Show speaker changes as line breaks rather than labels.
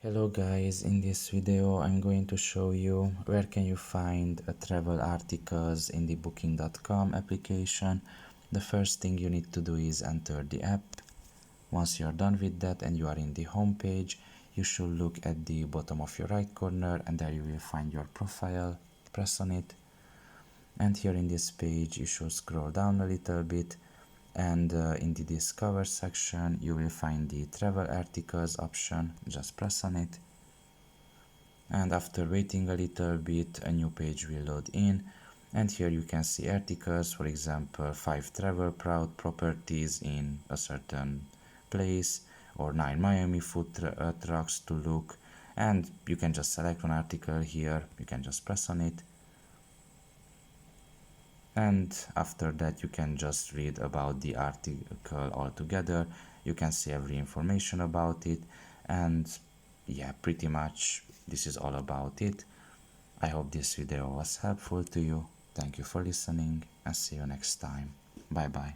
Hello guys, in this video I'm going to show you where can you find travel articles in the booking.com application. The first thing you need to do is enter the app. Once you're done with that and you are in the home page, you should look at the bottom of your right corner and there you will find your profile. Press on it, and here in this page you should scroll down a little bit, and in the discover section you will find the travel articles option. Just press on it, and after waiting a little bit a new page will load in, and here you can see articles, for example 5 travel proud properties in a certain place, or 9 Miami food trucks to look, and you can just select one article here. You can just press on it, and after that you can just read about the article altogether. You can see every information about it, and yeah, pretty much this is all about it. I hope this video was helpful to you. Thank you for listening and see you next time. Bye bye.